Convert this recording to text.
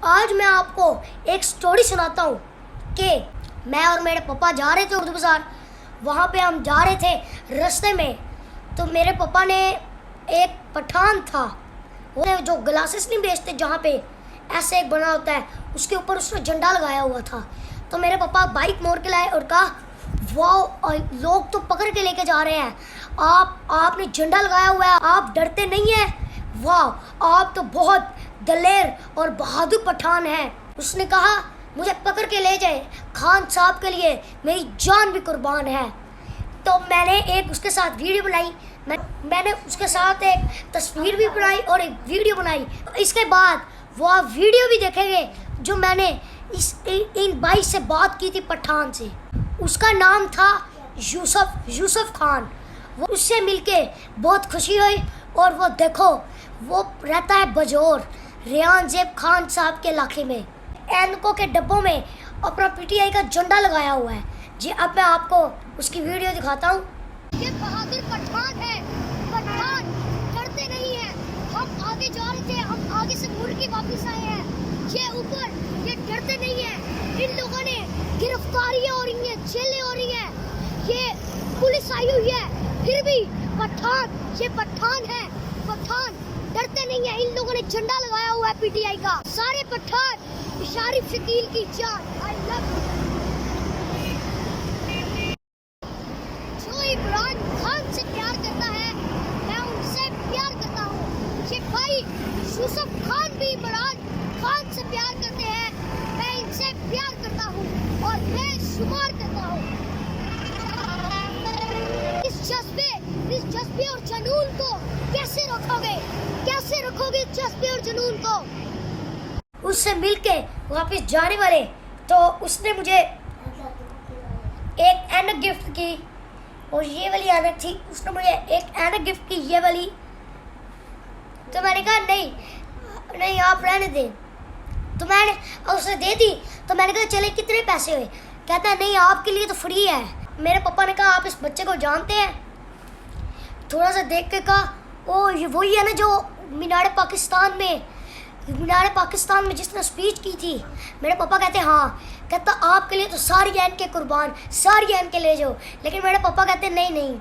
आज मैं आपको एक स्टोरी सुनाता हूँ कि मैं और मेरे पापा जा रहे थे उर्दू बाज़ार। वहाँ पे हम जा रहे थे, रास्ते में तो मेरे पापा ने एक पठान था, वो जो ग्लासेस नहीं बेचते जहाँ पे ऐसे एक बना होता है, उसके ऊपर उसने झंडा लगाया हुआ था। तो मेरे पापा बाइक मोड़ के लाए और कहा वाह, लोग तो पकड़ के लेके जा रहे हैं, आपने झंडा लगाया हुआ है, आप डरते नहीं हैं? वाह, आप तो बहुत दलेर और बहादुर पठान हैं। उसने कहा मुझे पकड़ के ले जाए, खान साहब के लिए मेरी जान भी कुर्बान है। तो मैंने एक उसके साथ वीडियो बनाई, मैंने उसके साथ एक तस्वीर भी बनाई और एक वीडियो बनाई। इसके बाद वो आप वीडियो भी देखेंगे जो मैंने इन भाई से बात की थी पठान से। उसका नाम था यूसुफ खान। वो उससे मिलके बहुत खुशी हुई। और वो देखो, वो रहता है बजौर, रेहान ज़ेब खान साहब के इलाके में। एनको के डब्बों में अपना पीटीआई का झंडा लगाया हुआ है। जी अब मैं आपको उसकी वीडियो दिखाता हूँ। ये बहादुर पठान है, पठान डरते नहीं है। हम आगे जा रहे थे, हम आगे से मुड़ के वापस आए हैं। ये ऊपर, ये डरते नहीं है। इन लोगों ने गिरफ्तारियां हो रही हैं, जेलें हो रही हैं, ये पुलिस आई हुई है, फिर भी पठान, ये पठान है, पठान डरते नहीं है। इन लोगों ने झंडा लगाया हुआ है पीटीआई का। सारे पठान शारिफ शकील की जान। आई लव जो इमरान खान से प्यार करता है, मैं उनसे प्यार करता हूँ। ये भाई यूसुफ खान भी इमरान खान से प्यार करते हैं, मैं इनसे प्यार करता हूँ और मैं शुमार करता हूँ। इस जज्बे और जुनून को कैसे रखोगे, कैसे रखोगे इस जज्बे और जुनून को? उससे मिलके वापस जाने वाले तो उसने मुझे एक ऐनक गिफ्ट की, और ये वाली ऐनक थी। उसने मुझे एक ऐनक गिफ्ट की, ये वाली। तो मैंने कहा नहीं आप रहने दें। तो मैंने उसे दे दी। तो मैंने कहा चले कितने पैसे हुए? कहता है नहीं, आपके लिए तो फ्री है। मेरे पापा ने कहा आप इस बच्चे को जानते हैं? थोड़ा सा देख के कहा ओ ये वही है ना जो मीनार पाकिस्तान में जिसने स्पीच की थी। मेरे पापा कहते हैं हाँ। कहता आपके लिए तो सारी एन के कुर्बान, सारी एन के ले जाओ। लेकिन मेरे पापा कहते नहीं,